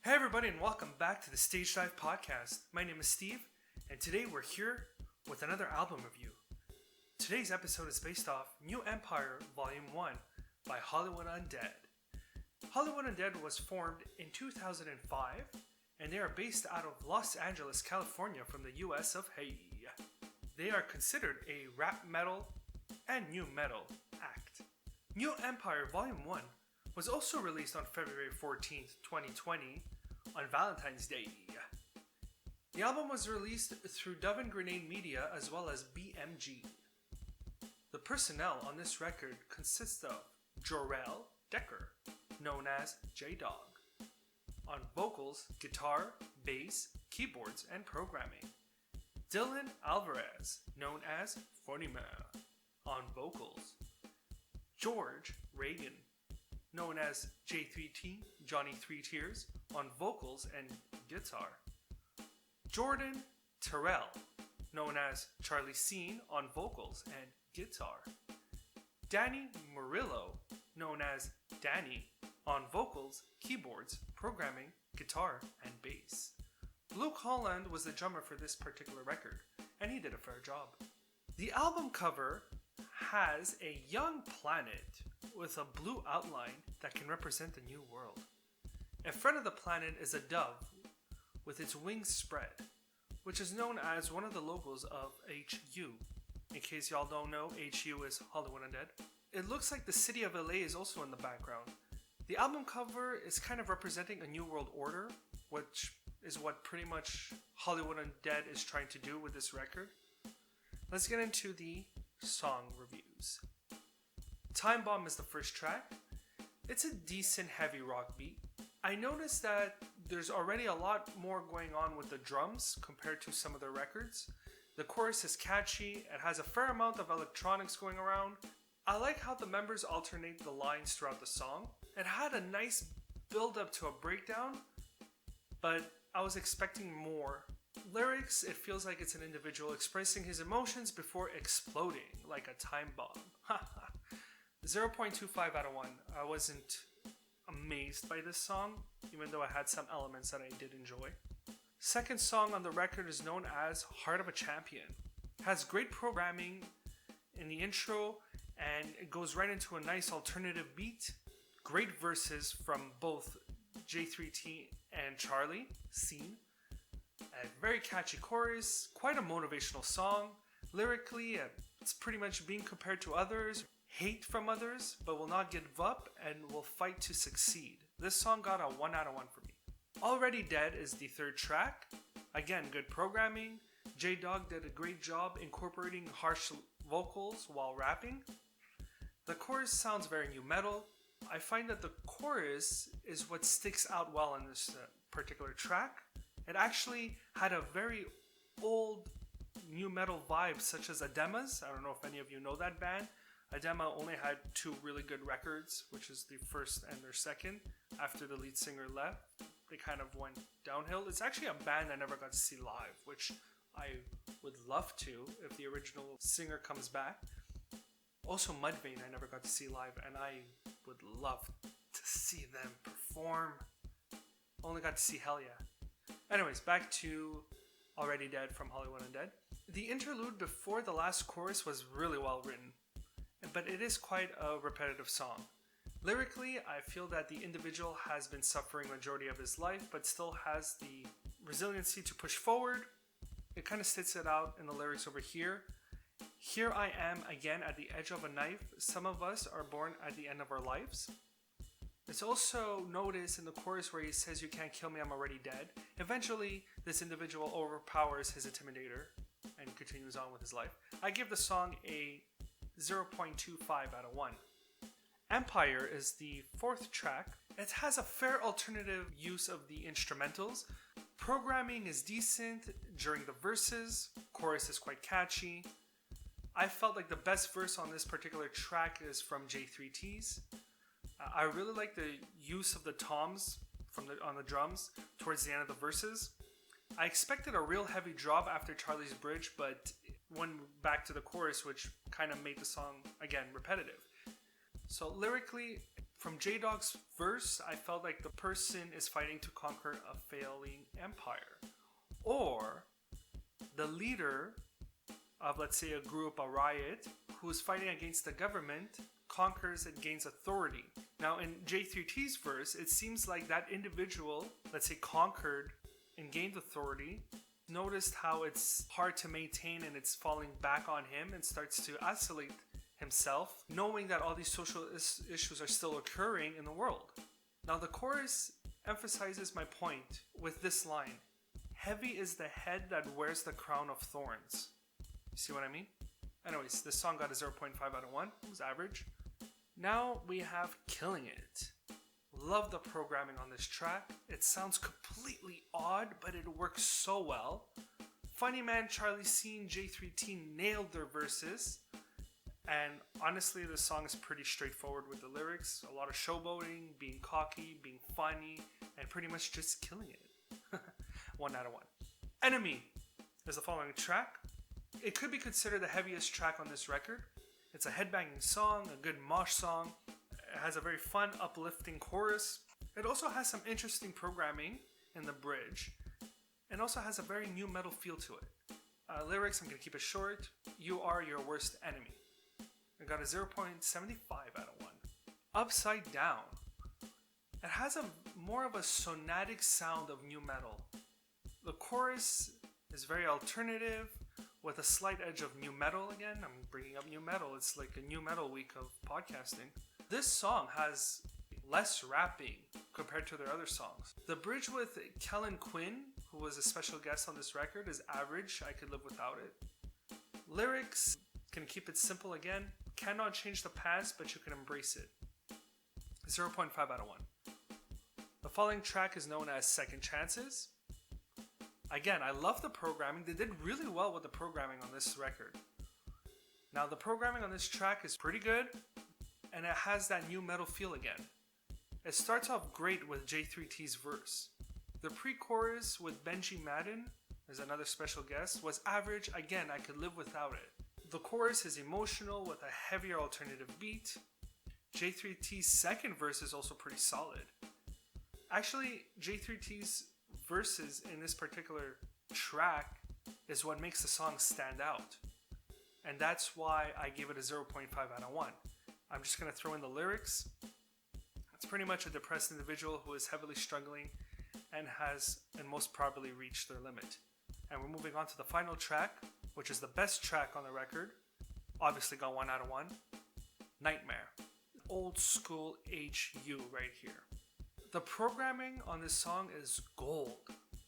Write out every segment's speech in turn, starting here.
Hey everybody and welcome back to the Stage Dive Podcast. My name is Steve and today we're here with another album review. Today's episode is based off New Empire Volume 1 by Hollywood Undead. Hollywood Undead was formed in 2005 and they are based out of Los Angeles, California from the US of A. They are considered a rap metal and new metal act. New Empire Volume 1 was also released on February 14th, 2020 on Valentine's Day. The album was released through Dove and Grenade Media as well as BMG. The personnel on this record consists of Jorel Decker, known as J-Dog, on vocals, guitar, bass, keyboards, and programming. Dylan Alvarez, known as Fonima, on vocals. George Reagan, known as J3T, Johnny Three Tears, on vocals and guitar. Jordan Terrell, known as Charlie Scene, on vocals and guitar. Danny Murillo, known as Danny, on vocals, keyboards, programming, guitar, and bass. Luke Holland was the drummer for this particular record, and he did a fair job. The album cover has a young planet with a blue outline that can represent the new world. In front of the planet is a dove with its wings spread, which is known as one of the logos of HU. In case y'all don't know, HU is Hollywood Undead. It looks like the city of LA is also in the background. The album cover is kind of representing a new world order, which is what pretty much Hollywood Undead is trying to do with this record. Let's get into the song reviews. Time Bomb is the first track. It's a decent heavy rock beat. I noticed that there's already a lot more going on with the drums compared to some of their records. The chorus is catchy, it has a fair amount of electronics going around. I like how the members alternate the lines throughout the song. It had a nice build up to a breakdown, but I was expecting more. Lyrics, it feels like it's an individual expressing his emotions before exploding like a time bomb. 0.25 out of 1. I wasn't amazed by this song, even though I had some elements that I did enjoy. Second song on the record is known as Heart of a Champion. It has great programming in the intro and it goes right into a nice alternative beat. Great verses from both J3T and Charlie Scene. A very catchy chorus, quite a motivational song. Lyrically, it's pretty much being compared to others, hate from others, but will not give up and will fight to succeed. This song got a 1 out of 1 for me. Already Dead is the third track. Again, good programming. J-Dog did a great job incorporating harsh vocals while rapping. The chorus sounds very new metal. I find that the chorus is what sticks out well in this particular track. It actually had a very old new metal vibe, such as Adema's. I don't know if any of you know that band. Adema only had 2 really good records, which is the first and their second. After the lead singer left, they kind of went downhill. It's actually a band I never got to see live, which I would love to if the original singer comes back. Also Mudvayne I never got to see live, and I would love to see them perform. Only got to see Hell Yeah. Anyways, back to Already Dead from Hollywood Undead. The interlude before the last chorus was really well written, but it is quite a repetitive song. Lyrically, I feel that the individual has been suffering majority of his life, but still has the resiliency to push forward. It kind of sits it out in the lyrics over here. Here I am again at the edge of a knife. Some of us are born at the end of our lives. It's also noticed in the chorus where he says, "You can't kill me, I'm already dead." Eventually, this individual overpowers his intimidator and continues on with his life. I give the song a 0.25 out of 1. Empire is the fourth track. It has a fair alternative use of the instrumentals. Programming is decent during the verses. Chorus is quite catchy. I felt like the best verse on this particular track is from J3T's. I really like the use of the toms on the drums towards the end of the verses. I expected a real heavy drop after Charlie's bridge, but went back to the chorus, which kind of made the song, again, repetitive. So lyrically, From J-Dog's verse, I felt like the person is fighting to conquer a failing empire. Or the leader of, let's say, a group, a riot, who is fighting against the government, conquers and gains authority. Now, in J3T's verse, it seems like that individual, let's say, conquered and gained authority, noticed how it's hard to maintain and it's falling back on him and starts to isolate himself, knowing that all these social issues are still occurring in the world. Now, the chorus emphasizes my point with this line: heavy is the head that wears the crown of thorns. You see what I mean? Anyways, this song got a 0.5 out of 1. It was average. Now we have Killing It. Love the programming on this track. It sounds completely odd, but it works so well. Funny Man, Charlie C, and J3T nailed their verses. And honestly, the song is pretty straightforward with the lyrics. A lot of showboating, being cocky, being funny, and pretty much just killing it. 1 out of 1. Enemy is the following track. It could be considered the heaviest track on this record. It's a headbanging song, a good mosh song. It has a very fun, uplifting chorus. It also has some interesting programming in the bridge. And also has a very new metal feel to it. Lyrics, I'm going to keep it short. You are your worst enemy. I got a 0.75 out of 1. Upside Down. It has a more of a sonatic sound of new metal. The chorus is very alternative with a slight edge of new metal again. I'm bringing up new metal. It's like a new metal week of podcasting. This song has less rapping compared to their other songs. The bridge with Kellen Quinn, who was a special guest on this record, is average. I could live without it. Lyrics, can keep it simple again. Cannot change the past, but you can embrace it. 0.5 out of 1. The following track is known as Second Chances. Again, I love the programming. They did really well with the programming on this record. Now, the programming on this track is pretty good, and it has that new metal feel again. It starts off great with J3T's verse. The pre-chorus with Benji Madden, as another special guest, was average. Again, I could live without it. The chorus is emotional with a heavier alternative beat. J3T's second verse is also pretty solid. Actually, J3T's verses in this particular track is what makes the song stand out. And that's why I gave it a 0.5 out of 1. I'm just going to throw in the lyrics. It's pretty much a depressed individual who is heavily struggling and has and most probably reached their limit. And we're moving on to the final track, which is the best track on the record. Obviously got 1 out of 1. Nightmare. Old school HU right here. The programming on this song is gold.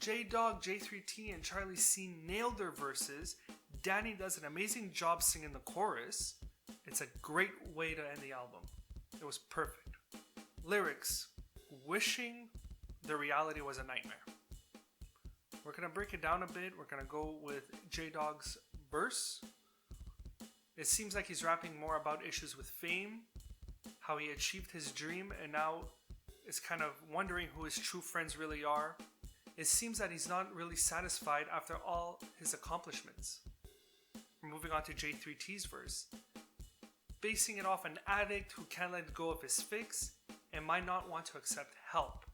J-Dog, J3T, and Charlie C nailed their verses. Danny does an amazing job singing the chorus. It's a great way to end the album. It was perfect. Lyrics. Wishing the reality was a nightmare. We're going to break it down a bit. We're going to go with J-Dog's verse. It seems like he's rapping more about issues with fame, how he achieved his dream, and now is kind of wondering who his true friends really are. It seems that he's not really satisfied after all his accomplishments. We're moving on to J3T's verse. Basing it off an addict who can't let go of his fix and might not want to accept help.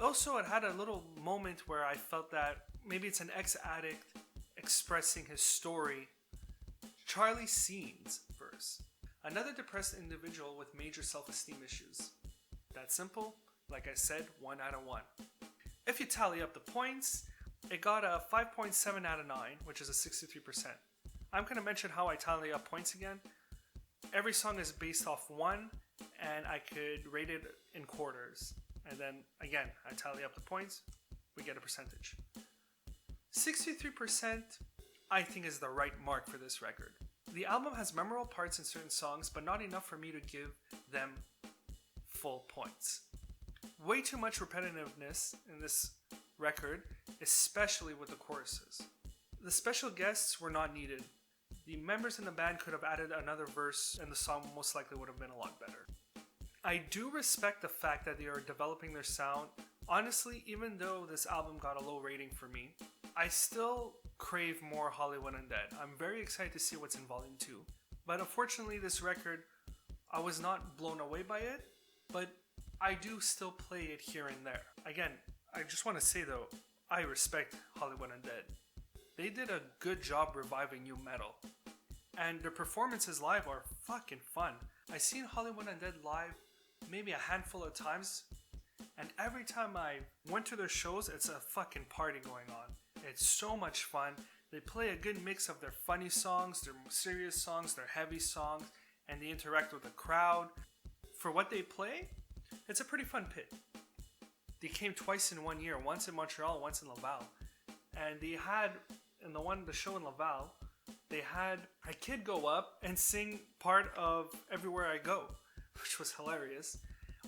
Also, it had a little moment where I felt that maybe it's an ex-addict expressing his story. Charlie C's verse. Another depressed individual with major self-esteem issues. That simple. Like I said, 1 out of 1. If you tally up the points, it got a 5.7 out of 9, which is a 63%. I'm going to mention how I tally up points again. Every song is based off 1, and I could rate it in quarters. And then, again, I tally up the points, we get a percentage. 63%, I think, is the right mark for this record. The album has memorable parts in certain songs, but not enough for me to give them full points. Way too much repetitiveness in this record, especially with the choruses. The special guests were not needed. The members in the band could have added another verse and the song most likely would have been a lot better. I do respect the fact that they are developing their sound. Honestly, even though this album got a low rating for me, I still crave more Hollywood Undead. I'm very excited to see what's in Volume 2. But unfortunately, this record, I was not blown away by it. but I do still play it here and there. Again, I just want to say though, I respect Hollywood Undead. They did a good job reviving new metal, and their performances live are fucking fun. I've seen Hollywood Undead live maybe a handful of times, and every time I went to their shows, it's a fucking party going on. It's so much fun. They play a good mix of their funny songs, their serious songs, their heavy songs, and they interact with the crowd. For what they play, it's a pretty fun pit. They came twice in 1 year, once in Montreal, once in Laval. And they had, in the show in Laval, they had a kid go up and sing part of Everywhere I Go, which was hilarious.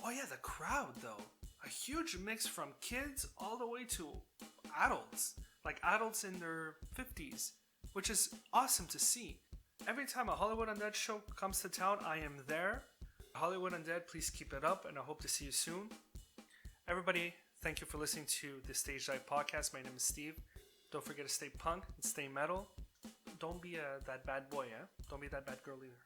Oh yeah, the crowd though. A huge mix from kids all the way to adults. Like adults in their 50s, which is awesome to see. Every time a Hollywood Undead show comes to town, I am there. Hollywood Undead, please keep it up, and I hope to see you soon. Everybody, thank you for listening to the Stage Dive Podcast. My name is Steve. Don't forget to stay punk and stay metal. Don't be that bad boy, eh? Don't be that bad girl either.